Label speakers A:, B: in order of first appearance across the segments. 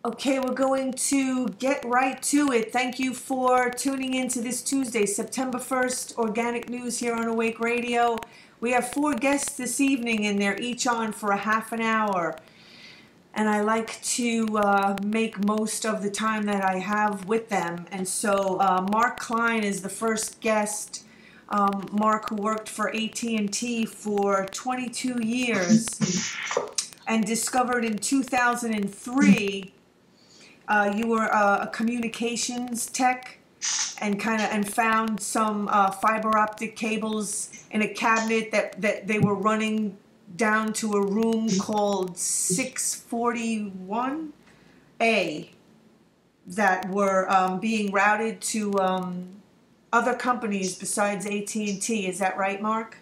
A: Okay, we're going to get right to it. Thank you for tuning in to this Tuesday, September 1st, Organic News here on Awake Radio. We have 4 guests this evening, and they're each on for a half an hour. And I like to make most of the time that I have with them. And so Mark Klein is the first guest. Mark, who worked for AT&T for 22 years and discovered in 2003 you were a communications tech and found some fiber optic cables in a cabinet that they were running down to a room called 641A that were being routed to other companies besides AT&T. Is that right, Mark?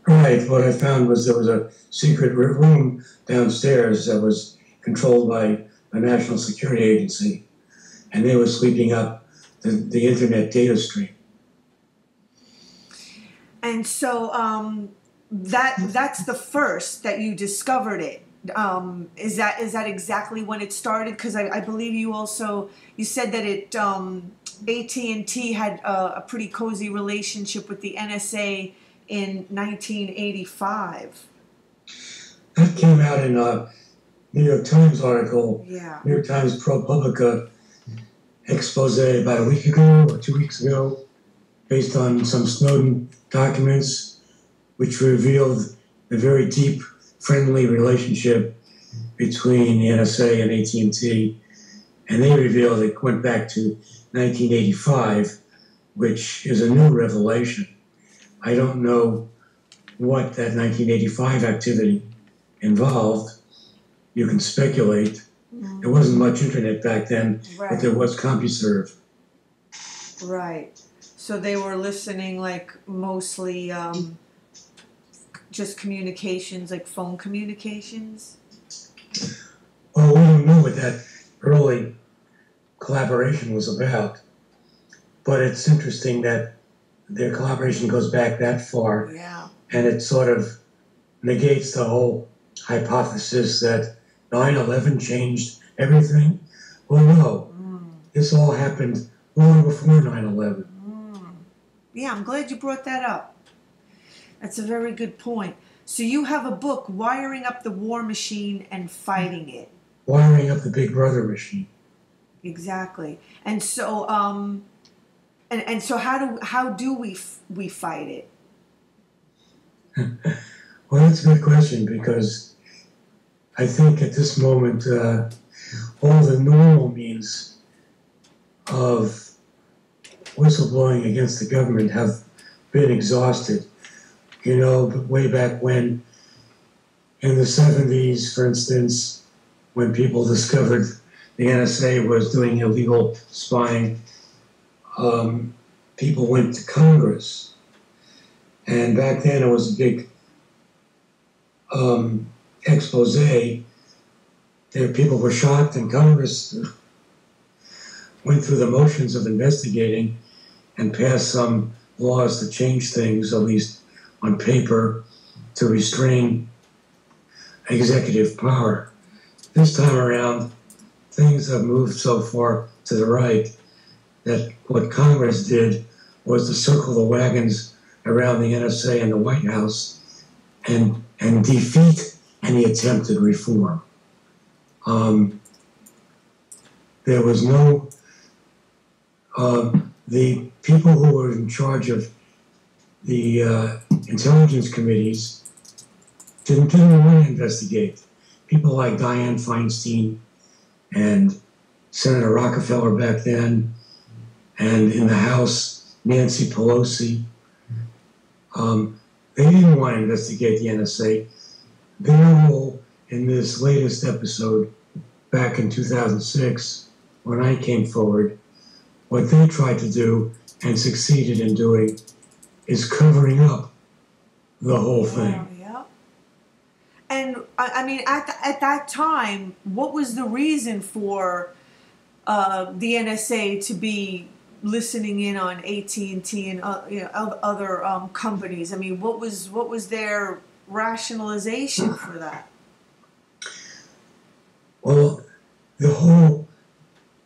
B: Right. What I found was there was a secret room downstairs that was controlled by a national security agency, and they were sweeping up the internet data stream.
A: And so that's the first that you discovered it. Is that exactly when it started? Because I believe you said that AT&T had a pretty cozy relationship with the NSA in 1985.
B: That came out in a New York Times article,
A: Yeah.
B: New York Times ProPublica expose about a week ago or 2 weeks ago, based on some Snowden documents, which revealed a very deep, friendly relationship between the NSA and AT&T, and they revealed it went back to 1985, which is a new revelation. I don't know what that 1985 activity involved. You can speculate.
A: Mm-hmm.
B: There wasn't much internet back then,
A: Right.
B: but there was CompuServe.
A: Right. So they were listening like mostly just communications, like phone communications?
B: Well, we don't know what that early collaboration was about, but it's interesting that their collaboration goes back that far.
A: Yeah.
B: And it sort of negates the whole hypothesis that 9/11 changed everything. Well, no. This all happened long before 9/11.
A: Yeah, I'm glad you brought that up. That's a very good point. So you have a book, Wiring Up the War Machine and Fighting It.
B: Wiring up the Big Brother machine.
A: Exactly. And so and so how do we fight it?
B: Well, that's a good question, because I think at this moment all the normal means of whistleblowing against the government have been exhausted. You know, way back when, in the 70s, for instance, when people discovered the NSA was doing illegal spying, people went to Congress. And back then it was a big expose. People were shocked, and Congress went through the motions of investigating and passed some laws to change things, at least on paper, to restrain executive power. This time around, things have moved so far to the right that what Congress did was to circle the wagons around the NSA and the White House and defeat any attempted reform. There was no, the people who were in charge of the intelligence committees didn't want to investigate. People like Dianne Feinstein and Senator Rockefeller back then, and in the House, Nancy Pelosi, they didn't want to investigate the NSA. Their role in this latest episode, back in 2006, when I came forward, what they tried to do and succeeded in doing is covering up the whole thing.
A: Yeah. And I mean, at that time, what was the reason for the NSA to be listening in on AT&T and other companies? I mean, what was their rationalization for that?
B: Well, the whole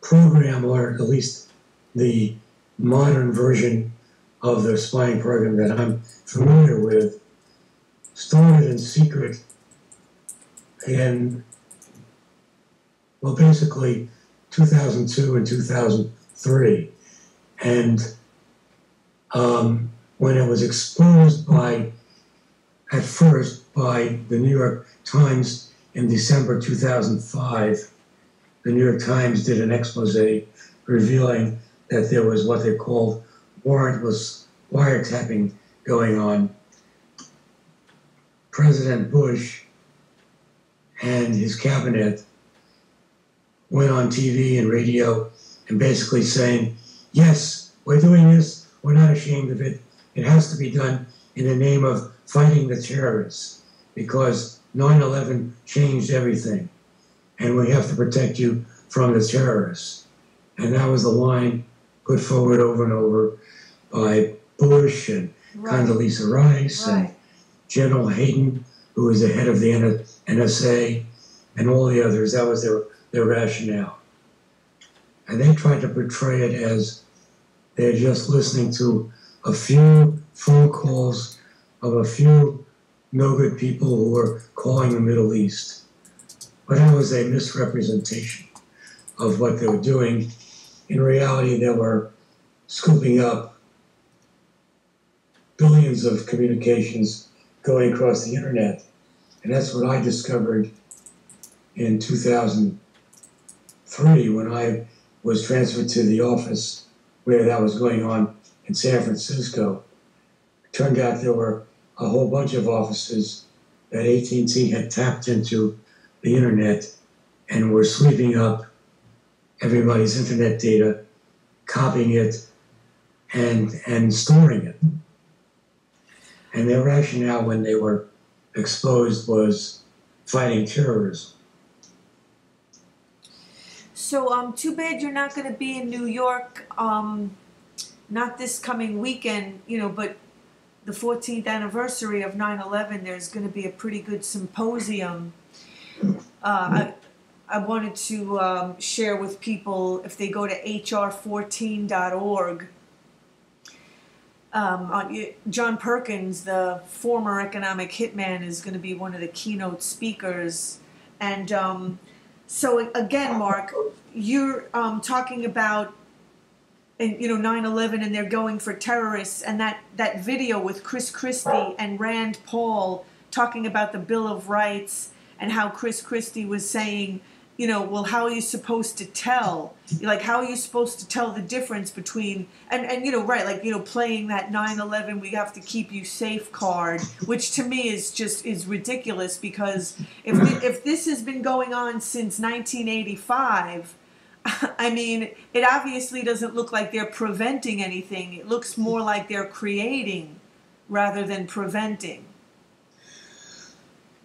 B: program, or at least the modern version of the spying program that I'm familiar with, started in secret in, well, basically 2002 and 2003. And when it was exposed at first by the New York Times in December 2005, the New York Times did an expose revealing that there was what they called warrantless wiretapping going on. President Bush and his cabinet went on TV and radio and basically saying, yes, we're doing this, we're not ashamed of it, it has to be done in the name of fighting the terrorists, because 9/11 changed everything, and we have to protect you from the terrorists. And that was the line put forward over and over by Bush and Condoleezza Rice and General Hayden, who was the head of the NSA, and all the others. That was their rationale. And they tried to portray it as they're just listening to a few phone calls of a few no-good people who were calling the Middle East. But that was a misrepresentation of what they were doing. In reality, they were scooping up billions of communications going across the internet. And that's what I discovered in 2003 when I was transferred to the office where that was going on in San Francisco. It turned out there were a whole bunch of offices that At&t had tapped into the internet and were sweeping up everybody's internet data, copying it, and storing it. And their rationale when they were exposed was fighting terrorism.
A: So, too bad you're not going to be in New York, not this coming weekend, but the 14th anniversary of 9/11, there's going to be a pretty good symposium. I wanted to share with people, if they go to hr14.org, John Perkins, the former economic hitman, is going to be one of the keynote speakers. And so again, Mark, you're talking about 9/11, and they're going for terrorists, and that video with Chris Christie and Rand Paul talking about the Bill of Rights, and how Chris Christie was saying, well, how are you supposed to tell? How are you supposed to tell the difference between, playing that 9/11, we have to keep you safe card, which to me is ridiculous, because if this has been going on since 1985, I mean, it obviously doesn't look like they're preventing anything. It looks more like they're creating rather than preventing.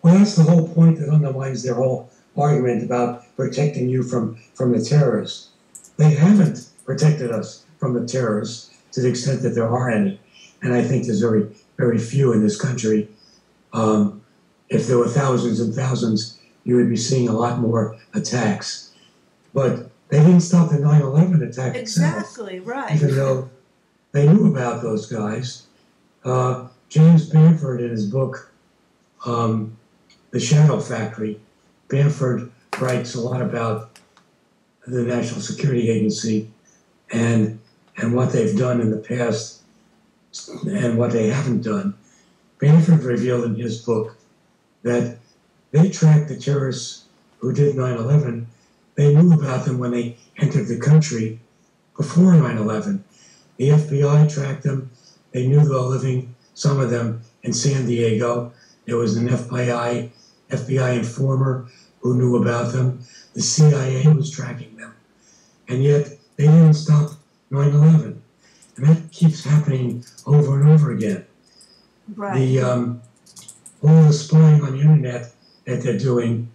B: Well, that's the whole point that underlines their whole argument about protecting you from the terrorists. They haven't protected us from the terrorists to the extent that there are any. And I think there's very, very few in this country. If there were thousands and thousands, you would be seeing a lot more attacks. But they didn't stop the 9/11 attack itself.
A: Exactly, right.
B: Even though they knew about those guys. James Bamford, in his book, The Shadow Factory, Bamford writes a lot about the National Security Agency and what they've done in the past and what they haven't done. Bamford revealed in his book that they tracked the terrorists who did 9/11. They knew about them when they entered the country before 9/11. The FBI tracked them. They knew they were living, some of them, in San Diego. There was an FBI informer who knew about them. The CIA was tracking them. And yet, they didn't stop 9/11. And that keeps happening over and over again.
A: Right.
B: All the spying on the internet that they're doing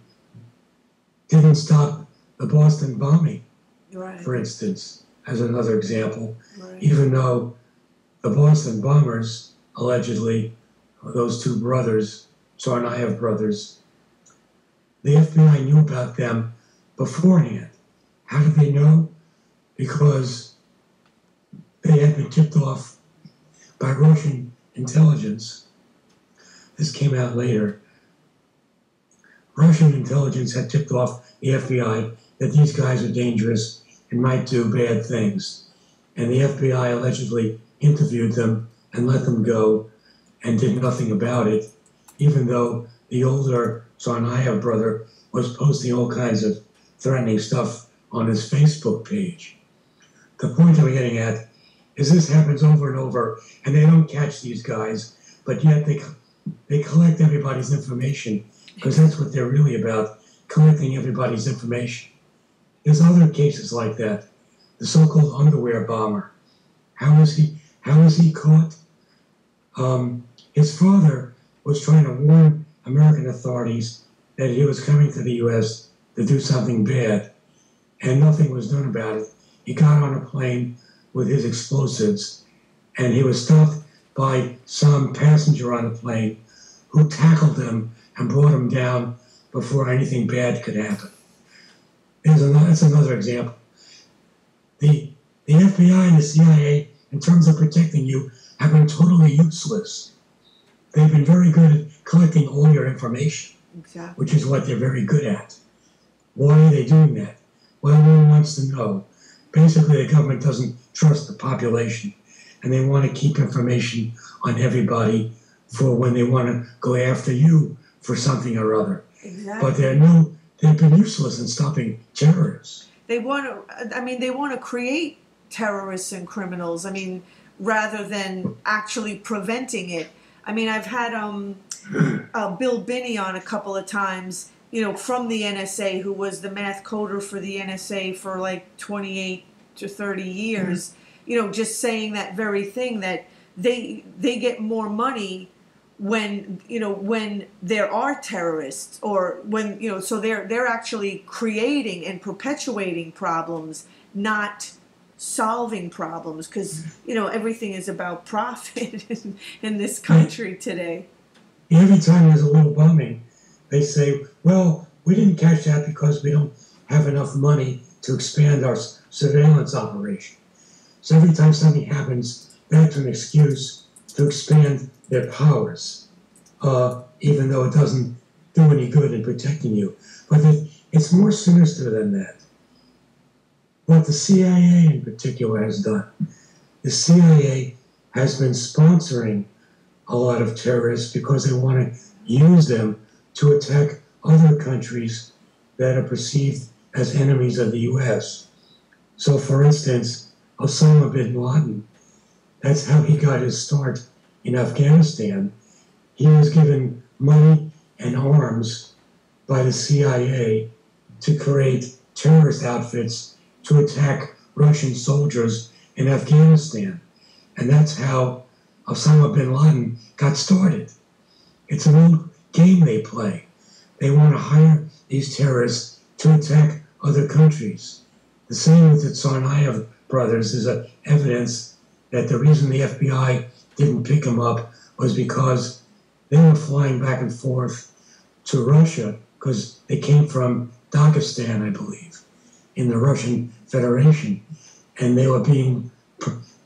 B: didn't stop the Boston bombing,
A: Right.
B: for instance, as another example.
A: Right.
B: Even though the Boston bombers, allegedly, those two brothers, Tsarnaev brothers, the FBI knew about them beforehand. How did they know? Because they had been tipped off by Russian intelligence. This came out later. Russian intelligence had tipped off the FBI that these guys are dangerous and might do bad things. And the FBI allegedly interviewed them and let them go and did nothing about it, even though the older Tsarnaev brother was posting all kinds of threatening stuff on his Facebook page. The point I'm getting at is this happens over and over, and they don't catch these guys, but yet they collect everybody's information, because that's what they're really about, collecting everybody's information. There's other cases like that. The so-called underwear bomber. How was he caught? His father was trying to warn American authorities that he was coming to the U.S. to do something bad, and nothing was done about it. He got on a plane with his explosives, and he was stopped by some passenger on the plane who tackled him and brought him down before anything bad could happen. That's another example. The FBI and the CIA, in terms of protecting you, have been totally useless. They've been very good at collecting all your information,
A: Exactly.
B: which is what they're very good at. Why are they doing that? Well, no one wants to know. Basically, the government doesn't trust the population, and they want to keep information on everybody for when they want to go after you for something or other.
A: Exactly.
B: But they've been useless in stopping terrorists.
A: They want to create terrorists and criminals, rather than actually preventing it. I've had Bill Binney on a couple of times, from the NSA, who was the math coder for the NSA for like 28 to 30 years, just saying that very thing, that they get more money when there are terrorists, or when so they're actually creating and perpetuating problems, not solving problems, because everything is about profit in this country today.
B: Every time there's a little bombing, they say, well, we didn't catch that because we don't have enough money to expand our surveillance operation. So every time something happens, that's an excuse to expand their powers, even though it doesn't do any good in protecting you. But it's more sinister than that. What the CIA in particular has done, the CIA has been sponsoring a lot of terrorists because they want to use them to attack other countries that are perceived as enemies of the U.S. So, for instance, Osama bin Laden, that's how he got his start in Afghanistan. He was given money and arms by the CIA to create terrorist outfits to attack Russian soldiers in Afghanistan. And that's how Osama bin Laden got started. It's an old game they play. They want to hire these terrorists to attack other countries. The same with the Tsarnaev brothers is evidence that the reason the FBI didn't pick them up was because they were flying back and forth to Russia, because they came from Dagestan, I believe, in the Russian Federation. And the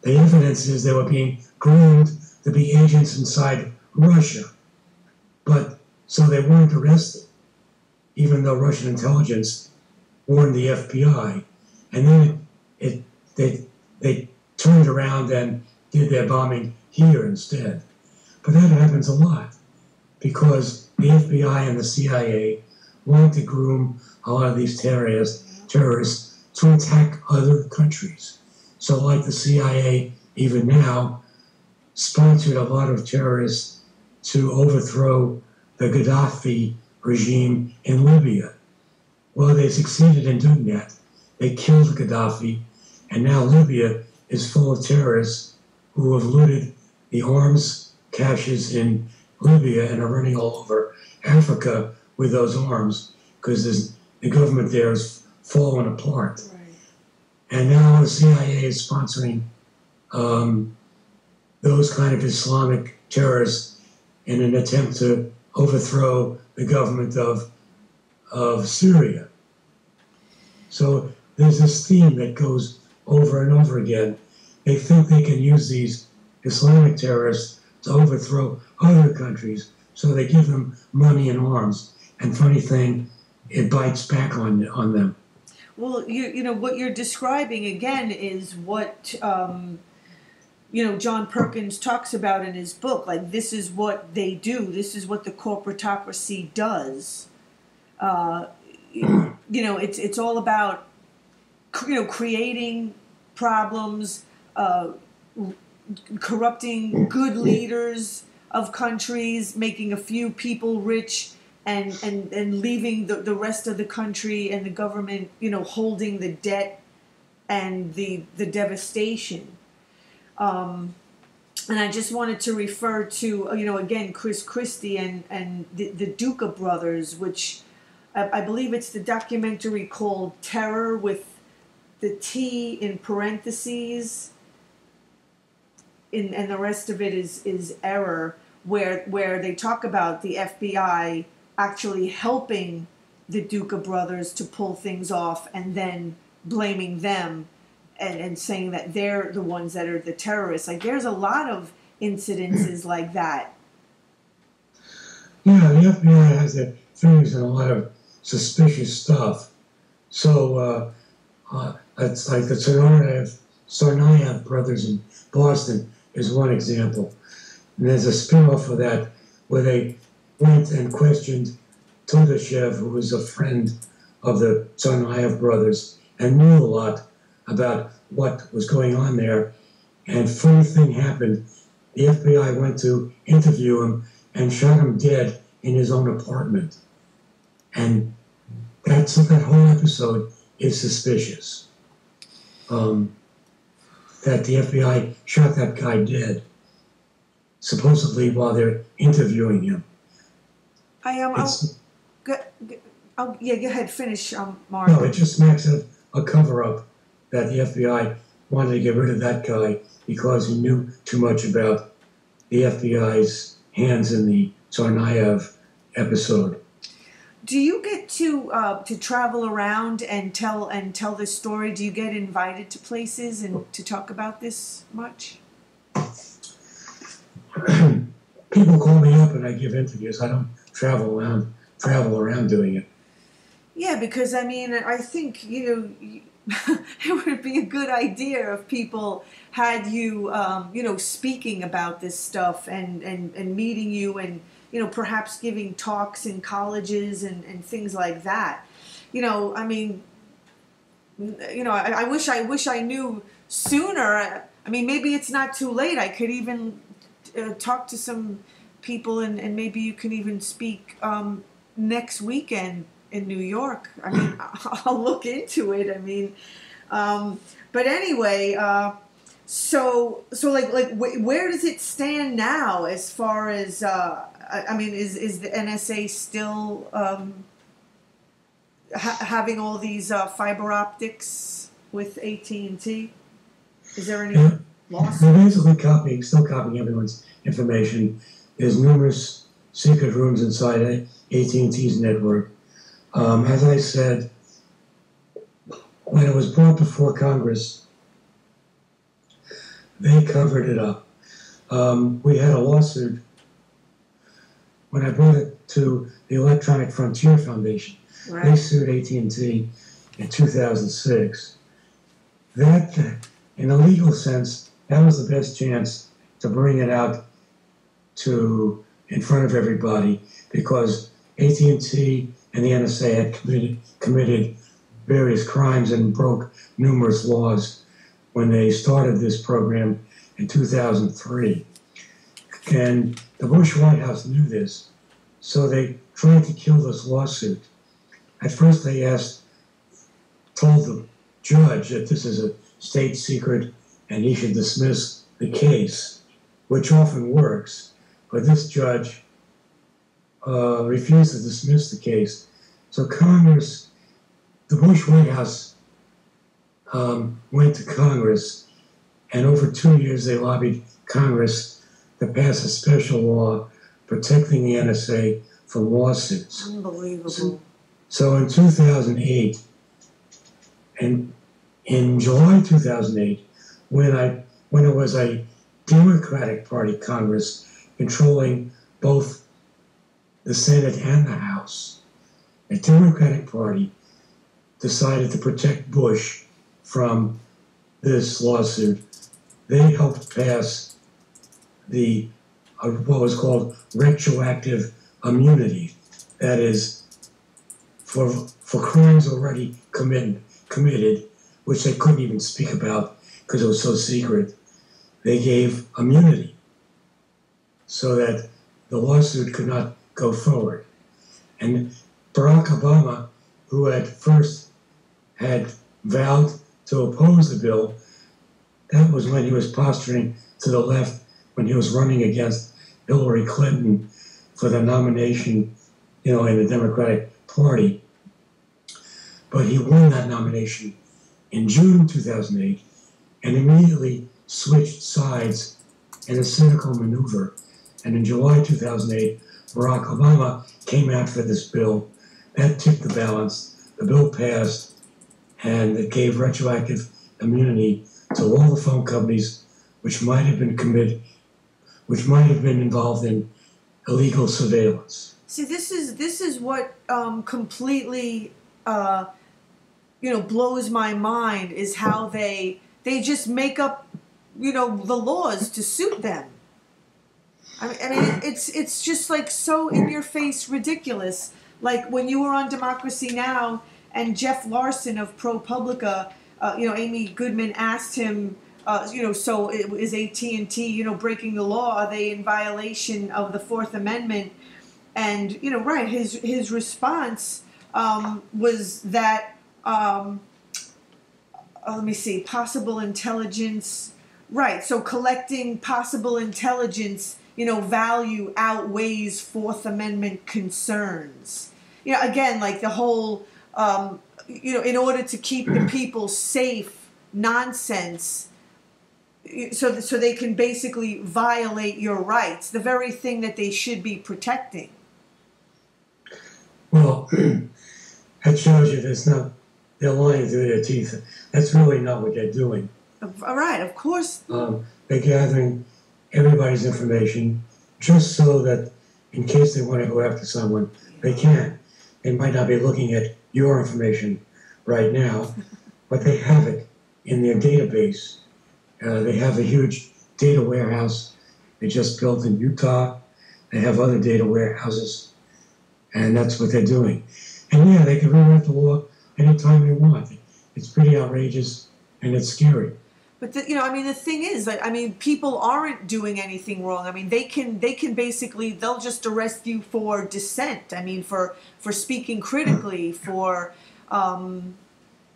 B: evidence is they were being groomed to be agents inside Russia. But so they weren't arrested, even though Russian intelligence warned the FBI. And then they turned around and did their bombing here instead. But that happens a lot, because the FBI and the CIA want to groom a lot of these terrorists to attack other countries. So like the CIA, even now, sponsored a lot of terrorists to overthrow the Gaddafi regime in Libya. Well, they succeeded in doing that. They killed Gaddafi, and now Libya is full of terrorists who have looted the arms caches in Libya and are running all over Africa with those arms, because the government there is falling apart.
A: Right.
B: And now the CIA is sponsoring those kind of Islamic terrorists in an attempt to overthrow the government of Syria. So there's this theme that goes over and over again. They think they can use these Islamic terrorists to overthrow other countries, so they give them money and arms. And funny thing, it bites back on them.
A: Well, you know what you're describing again is what John Perkins talks about in his book. Like, this is what they do. This is what the corporatocracy does. It's all about creating problems, corrupting good leaders of countries, making a few people rich, and leaving the rest of the country and the government, holding the debt and the devastation. And I just wanted to refer to, again, Chris Christie and the Duca brothers, which I believe it's the documentary called Terror, with the T in parentheses, and the rest of it is error, where they talk about the FBI actually helping the Duca brothers to pull things off, and then blaming them and saying that they're the ones that are the terrorists. Like, there's a lot of incidences like that.
B: Yeah, the FBI has their fingers in a lot of suspicious stuff. So it's like the Tsarnaev brothers in Boston is one example. And there's a spin-off of that where they went and questioned Tudashev, who was a friend of the Tsarnaev brothers and knew a lot about what was going on there. And funny thing happened. The FBI went to interview him and shot him dead in his own apartment. And that whole episode is suspicious. That the FBI shot that guy dead, supposedly while they're interviewing him.
A: Go ahead, finish, Mark.
B: No, it just smacks of a cover-up that the FBI wanted to get rid of that guy because he knew too much about the FBI's hands in the Tsarnaev episode.
A: Do you get to travel around and tell this story? Do you get invited to places and to talk about this much?
B: People call me up and I give interviews. I don't travel around doing it.
A: Yeah, because I think it would be a good idea if people had you speaking about this stuff and meeting you and perhaps giving talks in colleges and things like that. I wish I knew sooner. Maybe it's not too late. I could even talk to some people and maybe you can even speak next weekend in New York. I'll look into it. But anyway, so where does it stand now as far as is the NSA still having all these fiber optics with AT&T? Is there any loss?
B: They're basically still copying everyone's information. There's numerous secret rooms inside AT&T's network. As I said, when it was brought before Congress, they covered it up. We had a lawsuit when I brought it to the Electronic Frontier Foundation. Right. They sued AT&T in 2006. That, in a legal sense, that was the best chance to bring it out in front of everybody, because AT&T and the NSA had committed various crimes and broke numerous laws when they started this program in 2003. And the Bush White House knew this, so they tried to kill this lawsuit. At first they told the judge that this is a state secret and he should dismiss the case, which often works, but this judge refused to dismiss the case. So Congress, the Bush White House went to Congress, and over 2 years they lobbied Congress to pass a special law protecting the NSA from lawsuits.
A: Unbelievable.
B: So in 2008, and In July 2008, when it was a Democratic Party Congress controlling both the Senate and the House, a Democratic Party decided to protect Bush from this lawsuit. They helped pass the what was called retroactive immunity. That is, for crimes already committed, which they couldn't even speak about because it was so secret, they gave immunity so that the lawsuit could not go forward. And Barack Obama, who at first had vowed to oppose the bill, that was when he was posturing to the left, when he was running against Hillary Clinton for the nomination, in the Democratic Party. But he won that nomination in June 2008 and immediately switched sides in a cynical maneuver. And in July 2008, Barack Obama came out for this bill. That tipped the balance. The bill passed, and it gave retroactive immunity to all the phone companies which might have been involved in illegal surveillance.
A: See, this is what completely blows my mind, is how they just make up the laws to suit them. I mean, it's just like so in your face ridiculous. Like when you were on Democracy Now! And Jeff Larson of ProPublica, Amy Goodman asked him, so is AT&T, breaking the law? Are they in violation of the Fourth Amendment? And, right, his response was that, let me see, possible intelligence. Right, so collecting possible intelligence, value outweighs Fourth Amendment concerns. Again, like the whole, in order to keep the people safe nonsense, so they can basically violate your rights, the very thing that they should be protecting.
B: Well, that shows you they're lying through their teeth. That's really not what they're doing.
A: All right, of course.
B: They're gathering everybody's information just so that in case they want to go after someone, they can. They might not be looking at your information right now, but they have it in their database. They have a huge data warehouse they just built in Utah. They have other data warehouses, and that's what they're doing. And yeah, they can rewrite the law anytime they want. It's pretty outrageous, and it's scary.
A: But the thing is, people aren't doing anything wrong. I mean, they can basically, they'll just arrest you for dissent. I mean, for speaking critically, for, have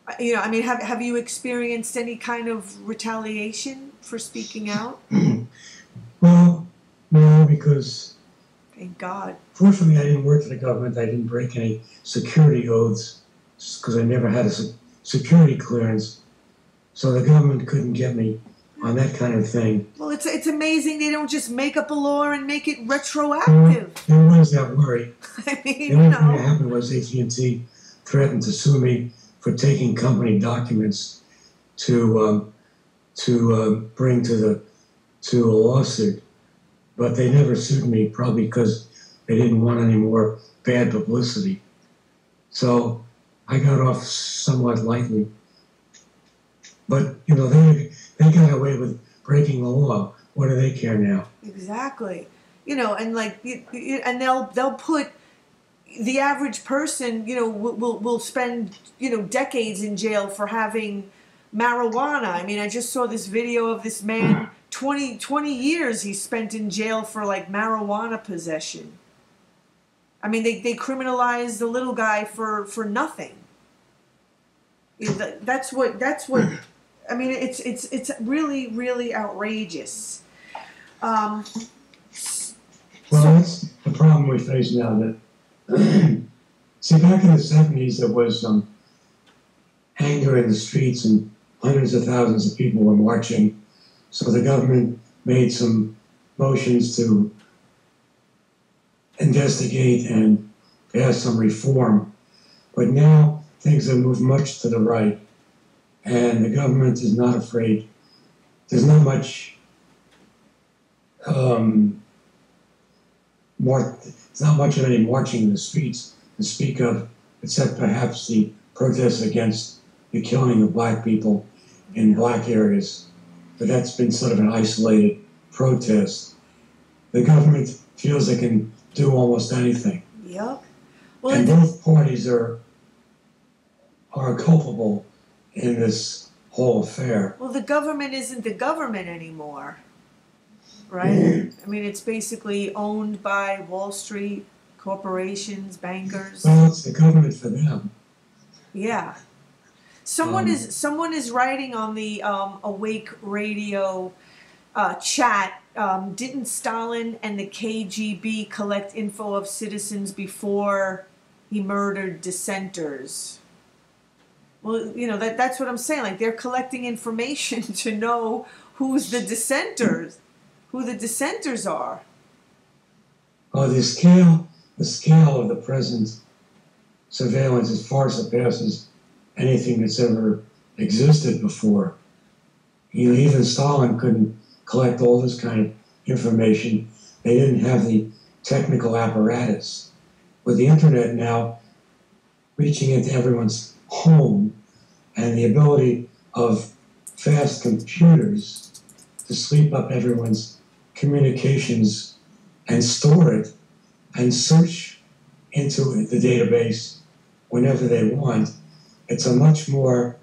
A: you experienced any kind of retaliation for speaking out?
B: Well, no, because...
A: Thank God.
B: Fortunately, I didn't work for the government. I didn't break any security oaths because I never had a security clearance. So the government couldn't get me on that kind of thing.
A: Well, it's amazing they don't just make up a law and make it retroactive.
B: There was that worry.
A: I mean,
B: the only thing that happened was AT&T threatened to sue me for taking company documents to bring to a lawsuit. But they never sued me, probably because they didn't want any more bad publicity. So I got off somewhat lightly. But, they got away with breaking the law. What do they care now?
A: Exactly. And they'll put the average person, will spend, decades in jail for having marijuana. I mean, I just saw this video of this man, 20 years he spent in jail for marijuana possession. I mean, they criminalized the little guy for nothing. That's what I mean, it's really, really outrageous.
B: Well, that's the problem we face now. That see, back in the 70s, there was some anger in the streets, and hundreds of thousands of people were marching. So the government made some motions to investigate and pass some reform. But now things have moved much to the right. and the government is not afraid. There's not much it's not much of any marching in the streets to speak of, except perhaps the protests against the killing of black people in black areas. But that's been sort of an isolated protest. The government feels they can do almost anything.
A: Yep. Well,
B: and both parties are culpable in this whole affair.
A: Well, the government isn't the government anymore, right? I mean, it's basically owned by Wall Street, corporations, bankers.
B: Well, it's the government for them.
A: Yeah. Someone is writing on the Awake Radio chat. Didn't Stalin and the KGB collect info of citizens before he murdered dissenters? Well, you know, that's what I'm saying. Like, they're collecting information to know who the dissenters are.
B: Oh, the scale of the present surveillance is far surpasses anything that's ever existed before. You know, even Stalin couldn't collect all this kind of information. They didn't have the technical apparatus. With the internet now reaching into everyone's home and the ability of fast computers to sweep up everyone's communications and store it and search into the database whenever they want, it's a much more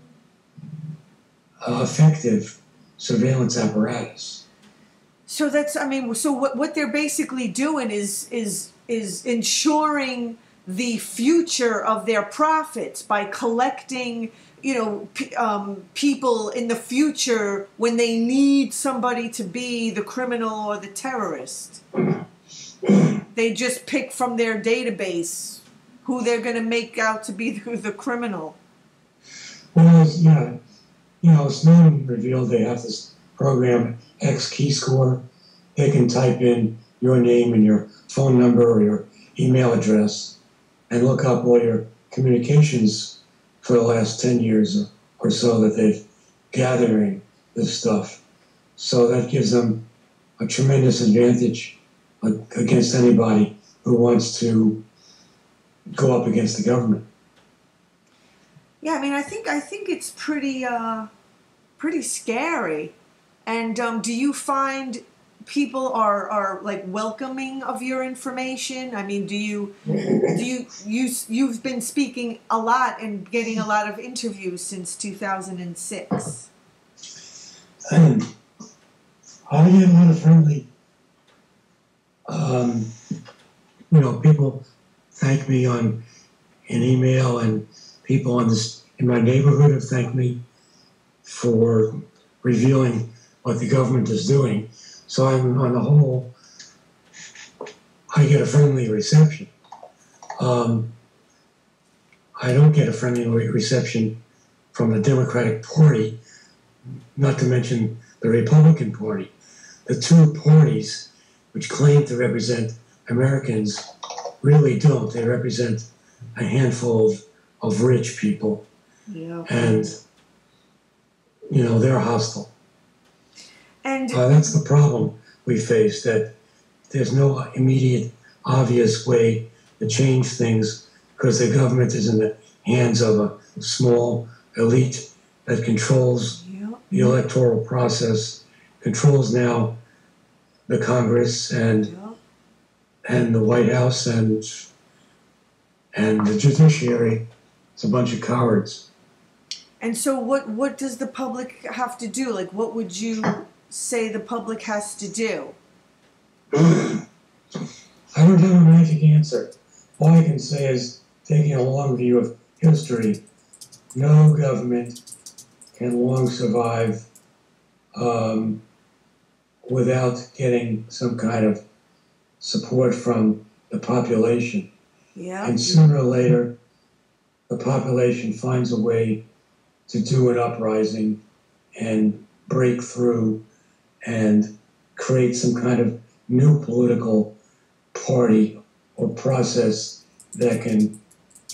B: effective surveillance apparatus.
A: So that's, I mean, so what they're basically doing is ensuring the future of their profits by collecting, you know, people in the future when they need somebody to be the criminal or the terrorist. They just pick from their database who they're going to make out to be the criminal.
B: Well, yeah, you know, Snowden revealed they have this program, X Key Score. They can type in your name and your phone number or your email address and look up all your communications for the last 10 years or so that they've gathering this stuff. So that gives them a tremendous advantage against anybody who wants to go up against the government.
A: Yeah, I mean, I think it's pretty scary. And do you find people are like welcoming of your information? I mean, you've been speaking a lot and getting a lot of interviews since 2006.
B: And I get a lot of friendly, you know, people thank me in email, and people in my neighborhood have thanked me for revealing what the government is doing. So I'm, on the whole, I get a friendly reception. I don't get a friendly reception from the Democratic Party, not to mention the Republican Party. The two parties which claim to represent Americans really don't. They represent a handful of rich people.
A: Yeah.
B: And, you know, they're hostile.
A: And
B: that's the problem we face, that there's no immediate, obvious way to change things because the government is in the hands of a small elite that controls the electoral process, controls now the Congress and the White House and the judiciary. It's a bunch of cowards.
A: And so what does the public have to do? Like, what would you say the public has to do?
B: I don't have a magic answer. All I can say is, taking a long view of history, no government can long survive without getting some kind of support from the population.
A: Yeah.
B: And sooner or later, the population finds a way to do an uprising and break through and create some kind of new political party or process that can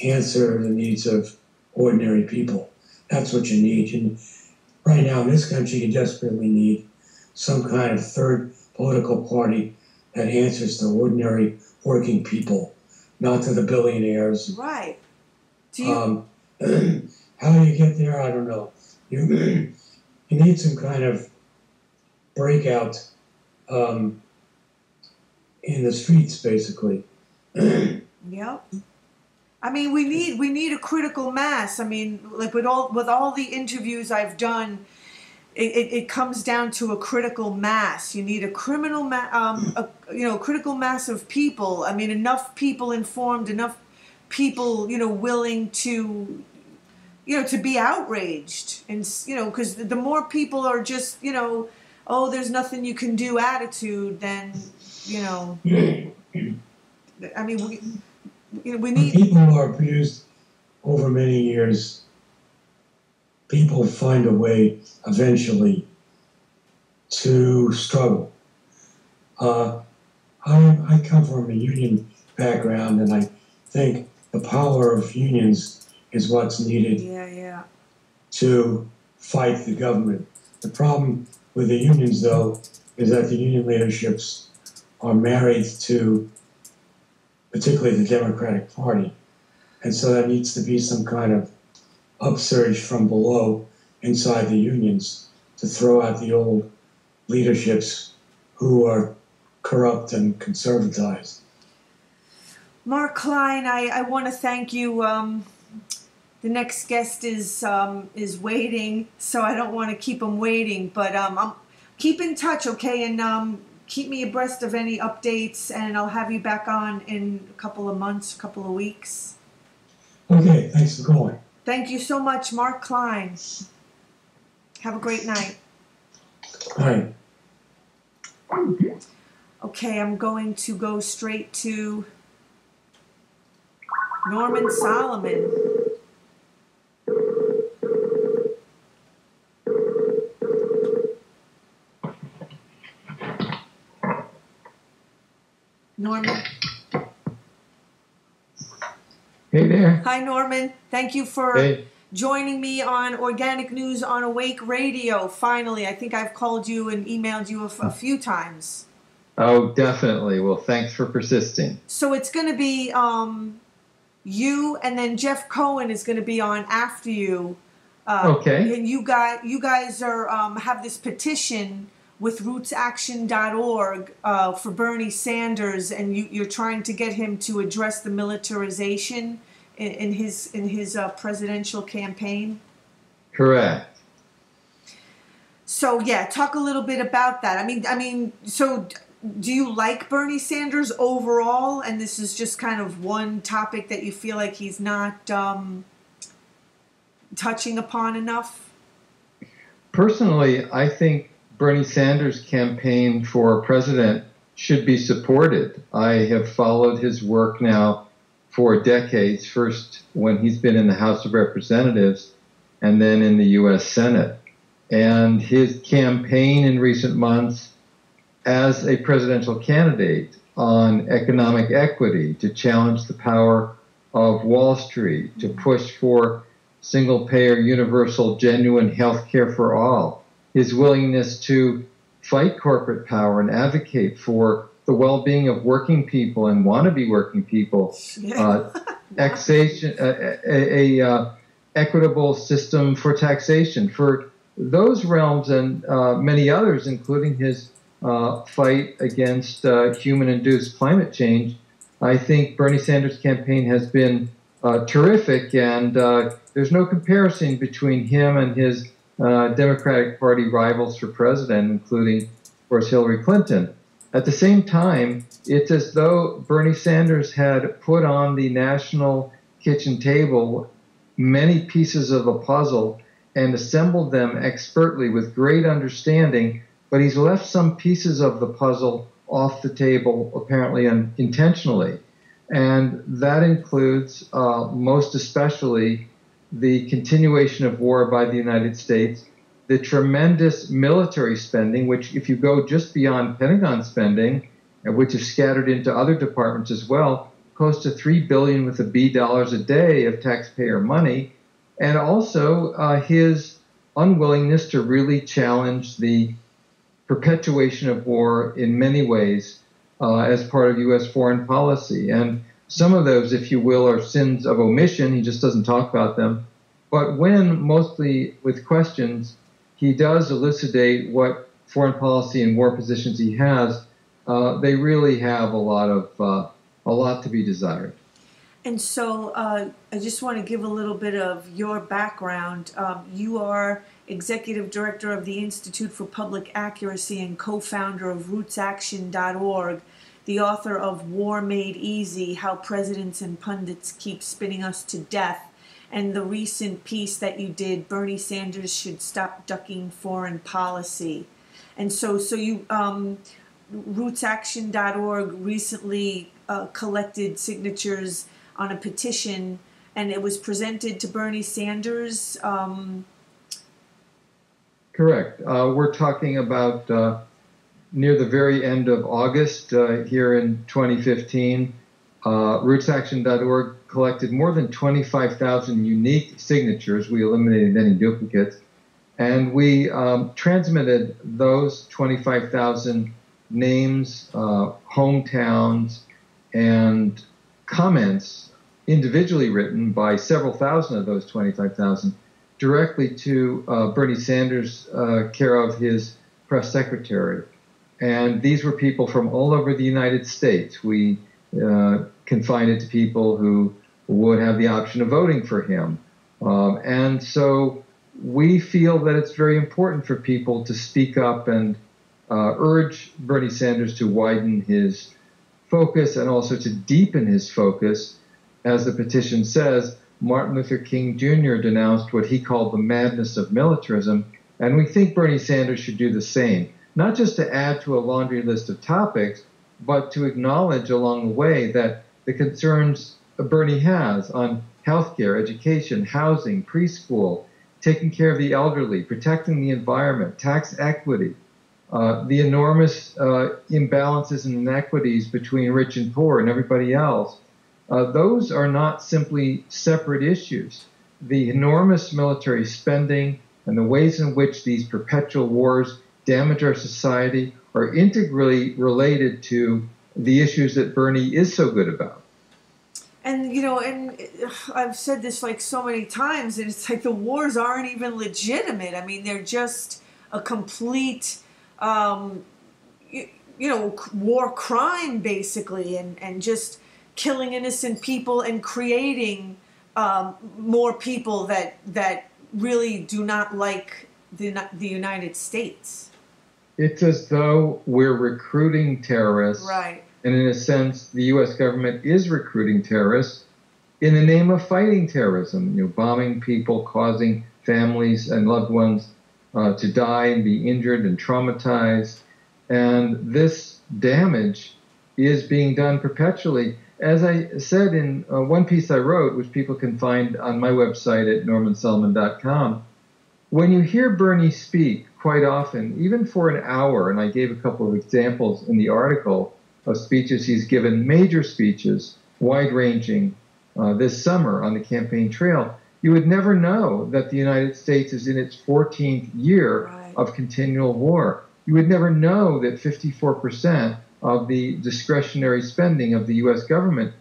B: answer the needs of ordinary people. That's what you need. Right now in this country, you desperately need some kind of third political party that answers to ordinary working people, not to the billionaires.
A: Right. Do you?
B: How you get there, I don't know. You need some kind of breakout in the streets, basically.
A: Yep. I mean, we need a critical mass. I mean, like with all the interviews I've done, it comes down to a critical mass. You need a critical mass of people. I mean, enough people informed, enough people, willing to, to be outraged, and because the more people are just, oh, there's nothing you can do attitude, then, I mean, we need
B: people who are abused over many years. People find a way eventually to struggle. I come from a union background, and I think the power of unions is what's needed to fight the government. The problem with the unions, though, is that the union leaderships are married to particularly the Democratic Party. And so there needs to be some kind of upsurge from below inside the unions to throw out the old leaderships who are corrupt and conservatized.
A: Mark Klein, I want to thank you. The next guest is waiting, so I don't want to keep him waiting. But keep in touch, okay? And keep me abreast of any updates, and I'll have you back on in a couple of months, a couple of weeks.
B: Okay, thanks for calling.
A: Thank you so much, Mark Klein. Have a great night.
B: All right.
A: Okay, I'm going to go straight to Norman Solomon. Norman.
C: Hey there.
A: Hi, Norman. Thank you for joining me on Organic News on Awake Radio. Finally, I think I've called you and emailed you a few times.
C: Oh, definitely. Well, thanks for persisting.
A: So it's going to be you, and then Jeff Cohen is going to be on after you.
C: Okay.
A: And you guys are have this petition with rootsaction.org for Bernie Sanders, and you're trying to get him to address the militarization in his presidential campaign.
C: Correct.
A: So yeah, talk a little bit about that. I mean, so do you like Bernie Sanders overall? And this is just kind of one topic that you feel like he's not touching upon enough?
C: Personally, I think Bernie Sanders' campaign for president should be supported. I have followed his work now for decades, first when he's been in the House of Representatives and then in the U.S. Senate. And his campaign in recent months as a presidential candidate on economic equity, to challenge the power of Wall Street, to push for single-payer, universal, genuine health care for all, his willingness to fight corporate power and advocate for the well-being of working people and wannabe working people, taxation, equitable system for taxation, for those realms and many others, including his fight against human-induced climate change. I think Bernie Sanders' campaign has been terrific, and there's no comparison between him and his Democratic Party rivals for president, including, of course, Hillary Clinton. At the same time, it's as though Bernie Sanders had put on the national kitchen table many pieces of a puzzle and assembled them expertly with great understanding, but he's left some pieces of the puzzle off the table, apparently intentionally. And that includes, most especially, the continuation of war by the United States, the tremendous military spending, which if you go just beyond Pentagon spending, which is scattered into other departments as well, close to $3 billion with a B dollars a day of taxpayer money, and also his unwillingness to really challenge the perpetuation of war in many ways as part of U.S. foreign policy. And some of those, if you will, are sins of omission. He just doesn't talk about them. But when, mostly with questions, he does elucidate what foreign policy and war positions he has, they really have a lot to be desired.
A: And so I just want to give a little bit of your background. You are Executive Director of the Institute for Public Accuracy and co-founder of rootsaction.org, the author of War Made Easy, How Presidents and Pundits Keep Spinning Us to Death, and the recent piece that you did, Bernie Sanders Should Stop Ducking Foreign Policy. And so you, rootsaction.org recently collected signatures on a petition, and it was presented to Bernie Sanders.
C: Correct. We're talking about near the very end of August here in 2015. rootsaction.org collected more than 25,000 unique signatures. We eliminated any duplicates. And we transmitted those 25,000 names, hometowns, and comments individually written by several thousand of those 25,000 directly to Bernie Sanders' care of his press secretary. And these were people from all over the United States. We confined it to people who would have the option of voting for him. And so we feel that it's very important for people to speak up and urge Bernie Sanders to widen his focus and also to deepen his focus. As the petition says, Martin Luther King Jr. denounced what he called the madness of militarism, and we think Bernie Sanders should do the same, not just to add to a laundry list of topics, but to acknowledge along the way that the concerns Bernie has on healthcare, education, housing, preschool, taking care of the elderly, protecting the environment, tax equity, the enormous imbalances and inequities between rich and poor and everybody else, those are not simply separate issues. The enormous military spending and the ways in which these perpetual wars damage our society are integrally related to the issues that Bernie is so good about.
A: And, you know, and I've said this like so many times, and it's like the wars aren't even legitimate. I mean, they're just a complete, war crime, basically, and just killing innocent people and creating more people that really do not like the United States.
C: It's as though we're recruiting terrorists.
A: Right.
C: And in a sense, the U.S. government is recruiting terrorists in the name of fighting terrorism, bombing people, causing families and loved ones to die and be injured and traumatized. And this damage is being done perpetually. As I said in one piece I wrote, which people can find on my website at normansoloman.com, when you hear Bernie speak quite often, even for an hour, and I gave a couple of examples in the article of speeches he's given, major speeches, wide-ranging, this summer on the campaign trail, you would never know that the United States is in its 14th year of continual war. You would never know that 54% of the discretionary spending of the U.S. government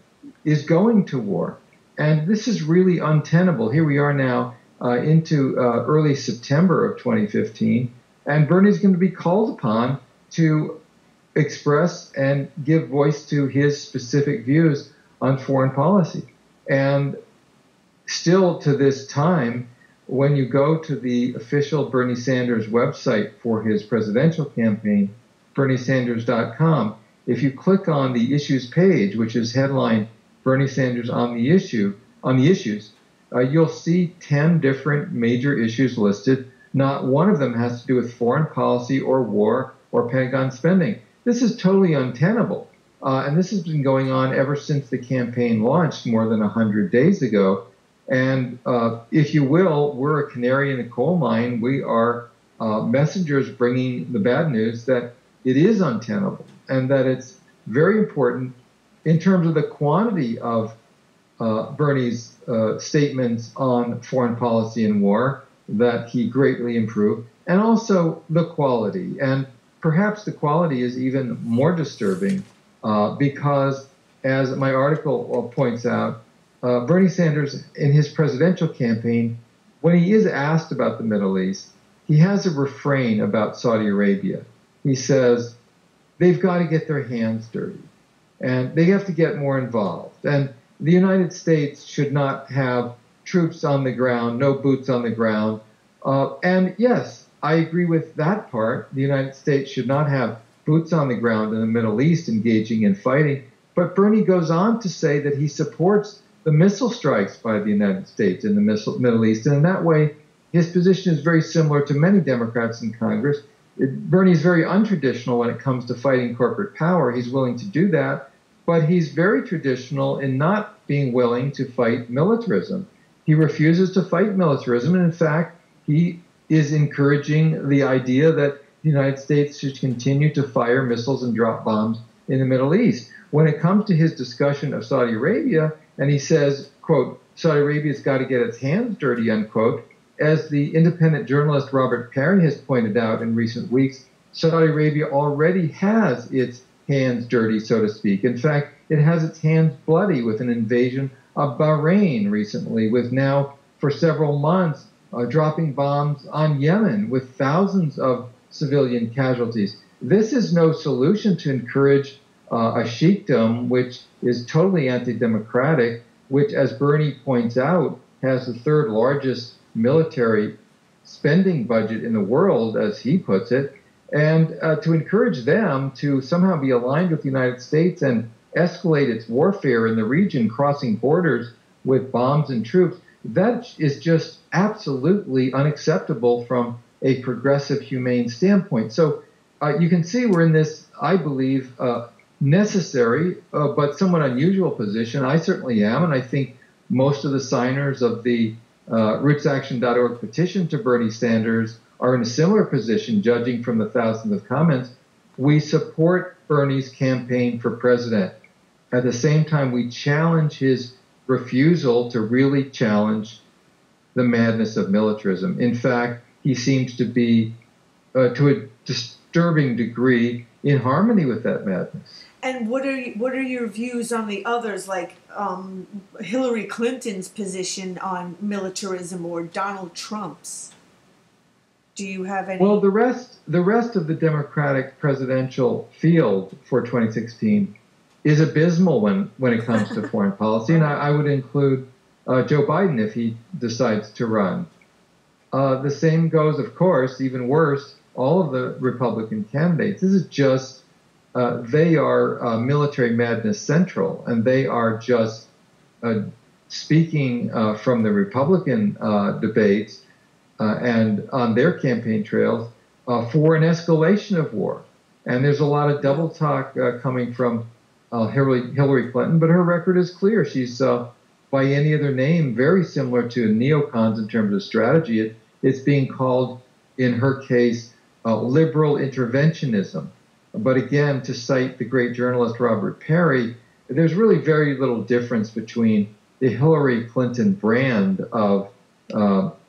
C: is going to war. And this is really untenable. Here we are now into early September of 2015, and Bernie's going to be called upon to express and give voice to his specific views on foreign policy. And still to this time, when you go to the official Bernie Sanders website for his presidential campaign, berniesanders.com, if you click on the issues page, which is headlined Bernie Sanders on the issues, you'll see 10 different major issues listed. Not one of them has to do with foreign policy or war or Pentagon spending. This is totally untenable. And this has been going on ever since the campaign launched more than 100 days ago. And if you will, we're a canary in a coal mine. We are messengers bringing the bad news that it is untenable and that it's very important in terms of the quantity of Bernie's statements on foreign policy and war that he greatly improved, and also the quality. And perhaps the quality is even more disturbing because, as my article points out, Bernie Sanders, in his presidential campaign, when he is asked about the Middle East, he has a refrain about Saudi Arabia. He says, they've got to get their hands dirty, and they have to get more involved. And the United States should not have troops on the ground, no boots on the ground. And yes, I agree with that part. The United States should not have boots on the ground in the Middle East engaging in fighting. But Bernie goes on to say that he supports the missile strikes by the United States in the Middle East. And in that way, his position is very similar to many Democrats in Congress. Bernie's very untraditional when it comes to fighting corporate power. He's willing to do that, but he's very traditional in not being willing to fight militarism. He refuses to fight militarism, and in fact, he is encouraging the idea that the United States should continue to fire missiles and drop bombs in the Middle East. When it comes to his discussion of Saudi Arabia, and he says, quote, Saudi Arabia's got to get its hands dirty, unquote, as the independent journalist Robert Perry has pointed out in recent weeks, Saudi Arabia already has its hands dirty, so to speak. In fact, it has its hands bloody with an invasion of Bahrain recently, with now, for several months, dropping bombs on Yemen with thousands of civilian casualties. This is no solution to encourage a sheikdom which is totally anti-democratic, which, as Bernie points out, has the third largest military spending budget in the world, as he puts it, and to encourage them to somehow be aligned with the United States and escalate its warfare in the region, crossing borders with bombs and troops, that is just absolutely unacceptable from a progressive, humane standpoint. So you can see we're in this, I believe, necessary but somewhat unusual position. I certainly am, and I think most of the signers of the rootsaction.org petition to Bernie Sanders are in a similar position, judging from the thousands of comments. We support Bernie's campaign for president. At the same time, we challenge his refusal to really challenge the madness of militarism. In fact, he seems to be, to a disturbing degree, in harmony with that madness.
A: And what are your views on the others, like Hillary Clinton's position on militarism or Donald Trump's? Do you have any?
C: Well, the rest of the Democratic presidential field for 2016 is abysmal when it comes to foreign policy, and I would include Joe Biden if he decides to run. The same goes, of course, even worse, all of the Republican candidates. This is just, they are military madness central, and they are just speaking from the Republican debates and on their campaign trails for an escalation of war. And there's a lot of double talk coming from Hillary Clinton, but her record is clear. She's, by any other name, very similar to neocons in terms of strategy. It's being called, in her case, liberal interventionism. But again, to cite the great journalist Robert Perry, there's really very little difference between the Hillary Clinton brand of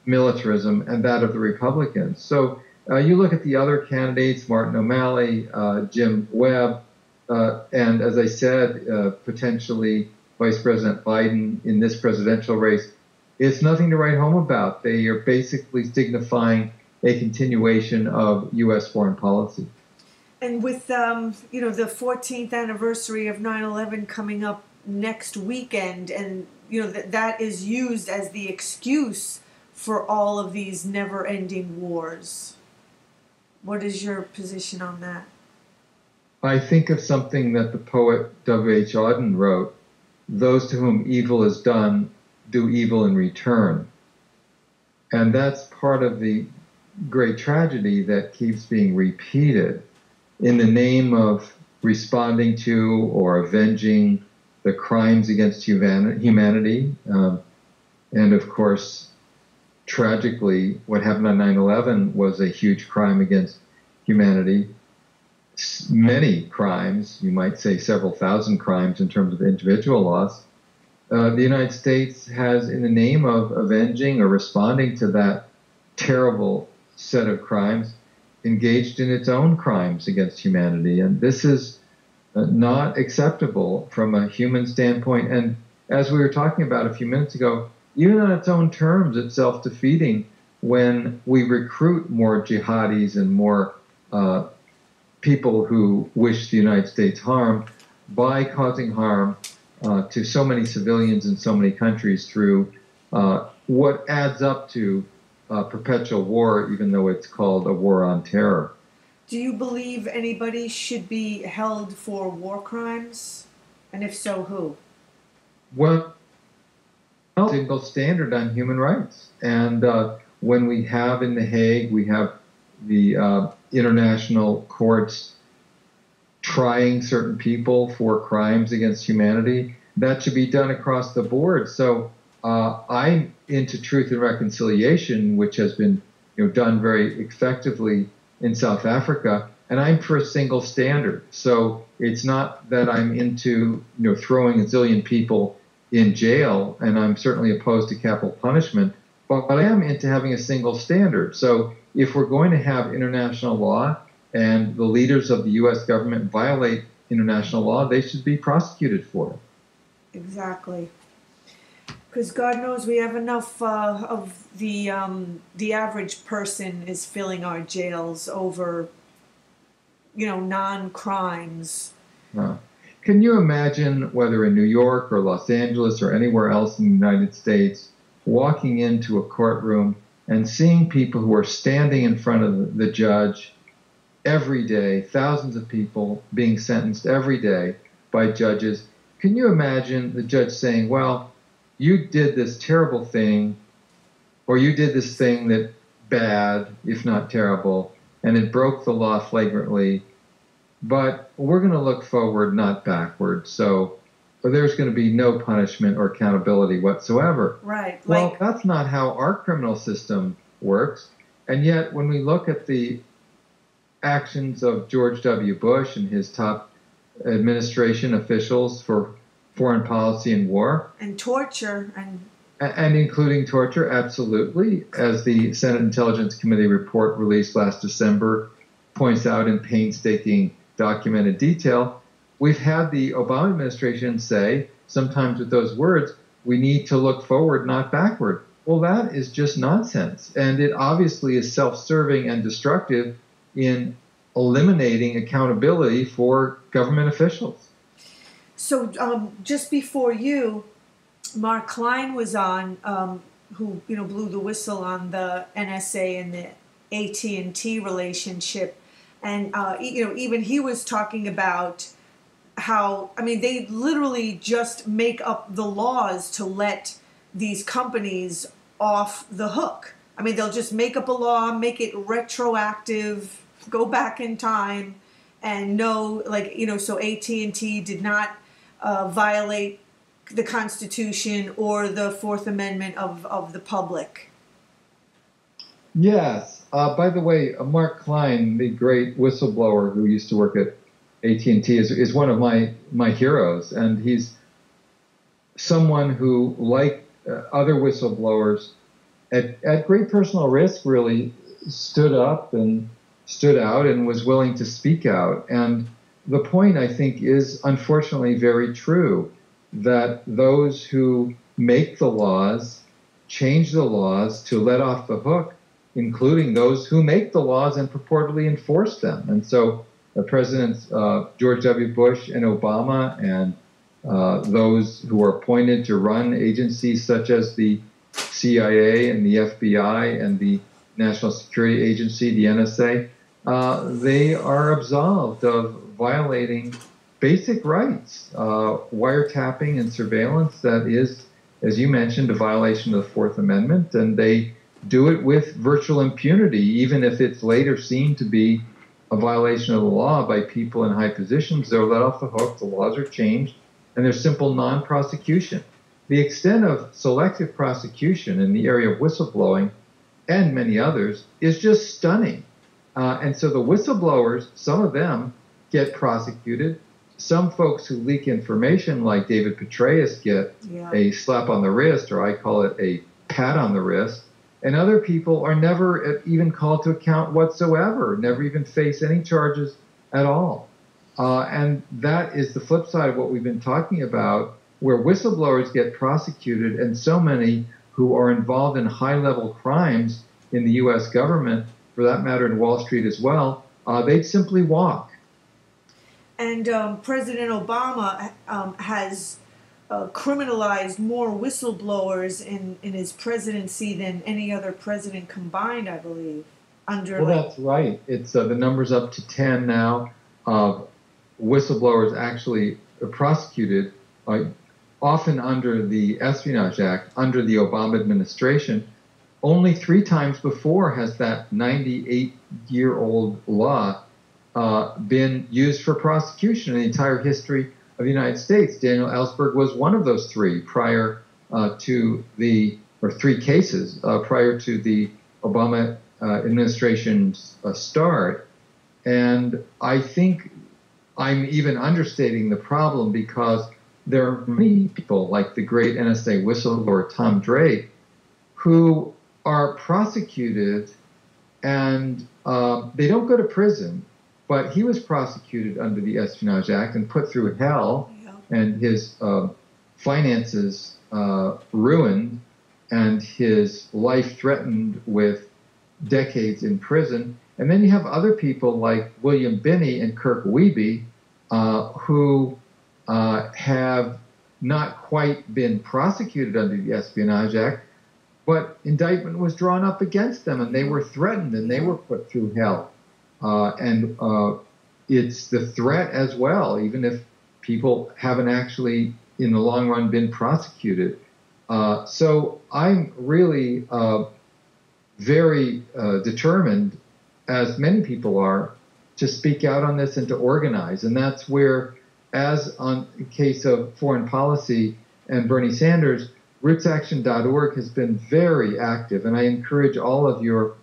C: militarism and that of the Republicans. So you look at the other candidates, Martin O'Malley, Jim Webb, and as I said, potentially Vice President Biden in this presidential race. It's nothing to write home about. They are basically signifying a continuation of U.S. foreign policy.
A: And with the 14th anniversary of 9/11 coming up next weekend, and that is used as the excuse for all of these never-ending wars. What is your position on that?
C: I think of something that the poet W.H. Auden wrote: "Those to whom evil is done do evil in return." And that's part of the great tragedy that keeps being repeated in the name of responding to or avenging the crimes against humanity. And of course, tragically, what happened on 9/11 was a huge crime against humanity. Many crimes, you might say several thousand crimes in terms of individual loss. the United States has, in the name of avenging or responding to that terrible set of crimes, engaged in its own crimes against humanity. And this is not acceptable from a human standpoint. And as we were talking about a few minutes ago, even on its own terms, it's self-defeating when we recruit more jihadis and more people who wish the United States harm by causing harm to so many civilians in so many countries through what adds up to perpetual war, even though it's called a war on terror.
A: Do you believe anybody should be held for war crimes? And if so, who?
C: Well, single standard on human rights. And when we have in The Hague, we have the international courts trying certain people for crimes against humanity, that should be done across the board. So I'm into Truth and Reconciliation, which has been done very effectively in South Africa, and I'm for a single standard. So it's not that I'm into throwing a zillion people in jail, and I'm certainly opposed to capital punishment, but I am into having a single standard. So if we're going to have international law and the leaders of the U.S. government violate international law, they should be prosecuted for it.
A: Exactly. Because God knows we have enough of the average person is filling our jails over, non-crimes.
C: Can you imagine, whether in New York or Los Angeles or anywhere else in the United States, walking into a courtroom and seeing people who are standing in front of the judge every day, thousands of people being sentenced every day by judges? Can you imagine the judge saying, well, you did this terrible thing, or you did this thing that bad, if not terrible, and it broke the law flagrantly, but we're going to look forward, not backward. So there's going to be no punishment or accountability whatsoever.
A: Right.
C: Well, that's not how our criminal system works. And yet, when we look at the actions of George W. Bush and his top administration officials for foreign policy and war.
A: And torture.
C: And including torture, absolutely. As the Senate Intelligence Committee report released last December points out in painstaking documented detail, we've had the Obama administration say, sometimes with those words, we need to look forward, not backward. Well, that is just nonsense. And it obviously is self-serving and destructive in eliminating accountability for government officials.
A: So just before you, Mark Klein was on, who blew the whistle on the NSA and the AT&T relationship, and even he was talking about how they literally just make up the laws to let these companies off the hook. They'll just make up a law, make it retroactive, go back in time, and know, so AT&T did not violate the Constitution or the Fourth Amendment of the public.
C: Yes. By the way, Mark Klein, the great whistleblower who used to work at AT&T, is one of my heroes, and he's someone who, like other whistleblowers, at great personal risk, really stood up and stood out and was willing to speak out. And the point, I think, is unfortunately very true, that those who make the laws, change the laws to let off the hook, including those who make the laws and purportedly enforce them. And so Presidents George W. Bush and Obama and those who are appointed to run agencies such as the CIA and the FBI and the National Security Agency, the NSA, they are absolved of violating basic rights, wiretapping and surveillance that is, as you mentioned, a violation of the Fourth Amendment, and they do it with virtual impunity, even if it's later seen to be a violation of the law by people in high positions. They're let off the hook, the laws are changed, and there's simple non-prosecution. The extent of selective prosecution in the area of whistleblowing and many others is just stunning. And so the whistleblowers, some of them get prosecuted, some folks who leak information, like David Petraeus, get a slap on the wrist, or I call it a pat on the wrist, and other people are never even called to account whatsoever, never even face any charges at all. And that is the flip side of what we've been talking about, where whistleblowers get prosecuted, and so many who are involved in high-level crimes in the U.S. government, for that matter in Wall Street as well, they'd simply walk.
A: And President Obama has criminalized more whistleblowers in his presidency than any other president combined, I believe.
C: That's right. It's the number's up to 10 now. Whistleblowers actually prosecuted, often under the Espionage Act, under the Obama administration. Only 3 times before has that 98-year-old law been used for prosecution in the entire history of the United States. Daniel Ellsberg was one of those 3 prior to the, or 3 cases prior to the Obama administration's start. And I think I'm even understating the problem, because there are many people like the great NSA whistleblower Tom Drake who are prosecuted, and they don't go to prison, but he was prosecuted under the Espionage Act and put through hell, and his finances ruined, and his life threatened with decades in prison. And then you have other people like William Binney and Kirk Wiebe, who have not quite been prosecuted under the Espionage Act, but indictment was drawn up against them, and they were threatened, and they were put through hell. And it's the threat as well, even if people haven't actually, in the long run, been prosecuted. So I'm really very determined, as many people are, to speak out on this and to organize. And that's where, as on the case of foreign policy and Bernie Sanders, rootsaction.org has been very active. And I encourage all of your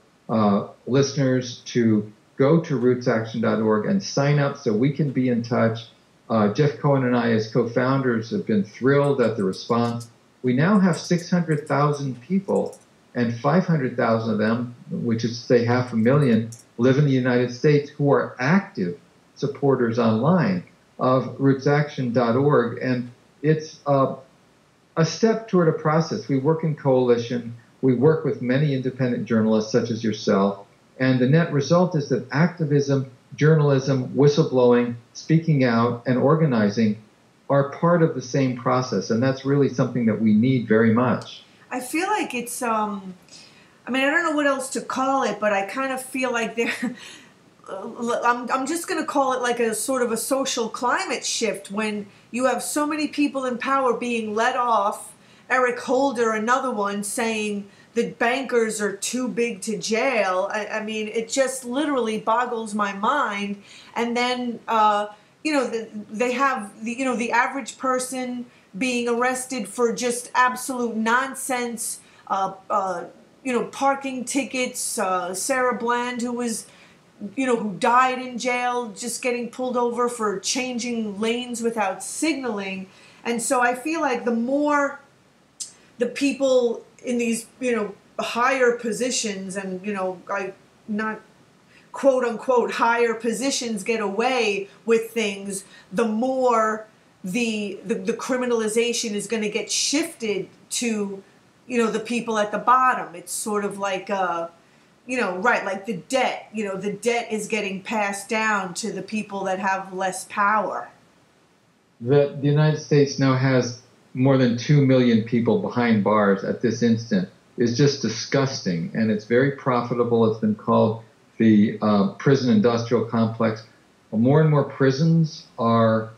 C: listeners to go to rootsaction.org and sign up so we can be in touch. Jeff Cohen and I, as co-founders, have been thrilled at the response. We now have 600,000 people, and 500,000 of them, which is to say 500,000, live in the United States, who are active supporters online of rootsaction.org. And it's a step toward a process. We work in coalition. We work with many independent journalists, such as yourself. And the net result is that activism, journalism, whistleblowing, speaking out, and organizing are part of the same process. And that's really something that we need very much.
A: I feel like it's, I mean, I don't know what else to call it, but I kind of feel like I'm just going to call it like a sort of a social climate shift when you have so many people in power being let off. Eric Holder, another one, saying that bankers are too big to jail. I mean, it just literally boggles my mind. And then, they have the average person being arrested for just absolute nonsense, parking tickets, Sarah Bland, who was, who died in jail, just getting pulled over for changing lanes without signaling. And so I feel like the more the people in these, higher positions and, not quote unquote higher positions get away with things, the more the criminalization is going to get shifted to, the people at the bottom. It's sort of like, like the debt, the debt is getting passed down to the people that have less power.
C: The United States now has more than 2 million people behind bars at this instant is just disgusting, and it's very profitable. It's been called the prison industrial complex. More and more prisons are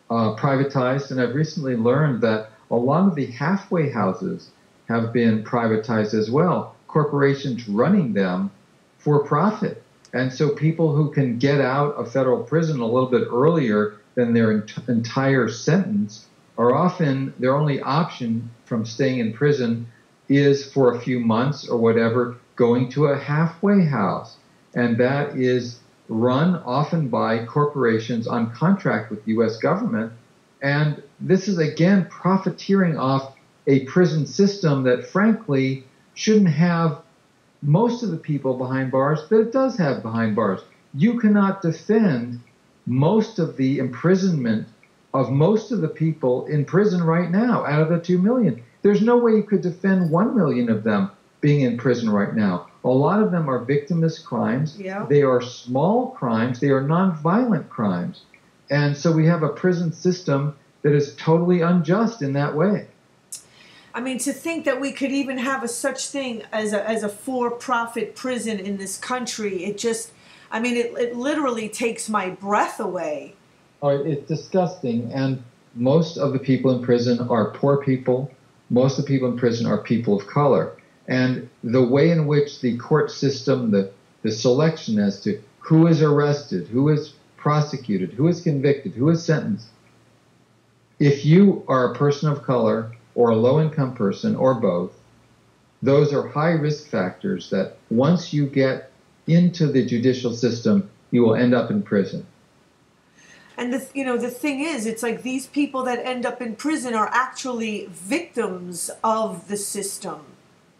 C: privatized, and I've recently learned that a lot of the halfway houses have been privatized as well, corporations running them for profit. And so people who can get out of federal prison a little bit earlier than their entire sentence are often, their only option from staying in prison is for a few months or whatever, going to a halfway house. And that is run often by corporations on contract with the U.S. government. And this is, again, profiteering off a prison system that, frankly, shouldn't have most of the people behind bars that it does have behind bars. You cannot defend most of the imprisonment of most of the people in prison right now out of the 2 million. There's no way you could defend 1 million of them being in prison right now. A lot of them are victimless crimes.
A: Yeah.
C: They are small crimes. They are nonviolent crimes. And so we have a prison system that is totally unjust in that way.
A: I mean, to think that we could even have such thing as a for-profit prison in this country, it just, I mean, it literally takes my breath away.
C: Oh, it's disgusting. And most of the people in prison are poor people. Most of the people in prison are people of color. And the way in which the court system, the selection as to who is arrested, who is prosecuted, who is convicted, who is sentenced, if you are a person of color or a low-income person or both, those are high risk factors that once you get into the judicial system, you will end up in prison.
A: And the thing is, it's like these people that end up in prison are actually victims of the system.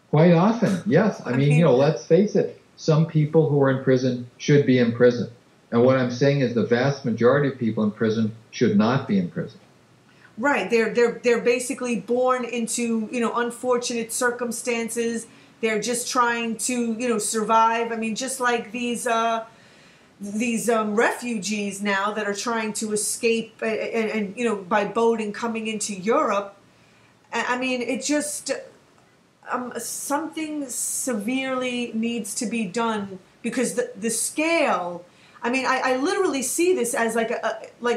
C: Quite often, yes. I mean, let's face it. Some people who are in prison should be in prison. And what I'm saying is the vast majority of people in prison should not be in prison.
A: Right. They're basically born into, unfortunate circumstances. They're just trying to, survive. I mean, just like these refugees now that are trying to escape and by boat and coming into Europe. I mean, it just something severely needs to be done because the scale. I mean, I literally see this as like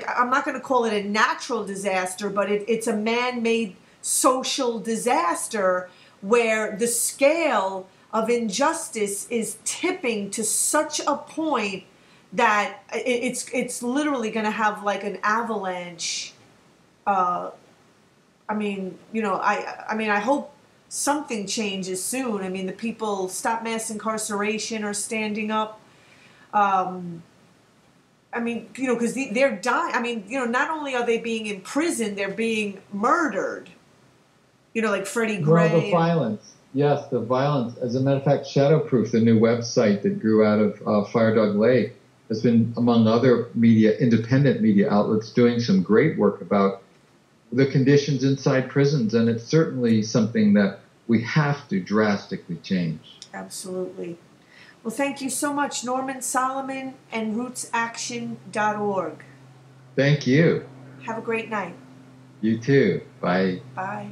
A: I'm not going to call it a natural disaster, but it's a man-made social disaster where the scale of injustice is tipping to such a point that it's literally going to have like an avalanche. I hope something changes soon. I mean, the people Stop Mass Incarceration are standing up. Because they're dying. I mean, not only are they being imprisoned, they're being murdered. Like Freddie Gray.
C: Well, the violence. Yes, the violence. As a matter of fact, Shadowproof, the new website that grew out of Firedog Lake, has been, among other independent media outlets, doing some great work about the conditions inside prisons. And it's certainly something that we have to drastically change.
A: Absolutely. Well, thank you so much, Norman Solomon and rootsaction.org.
C: Thank you.
A: Have a great night.
C: You too. Bye.
A: Bye.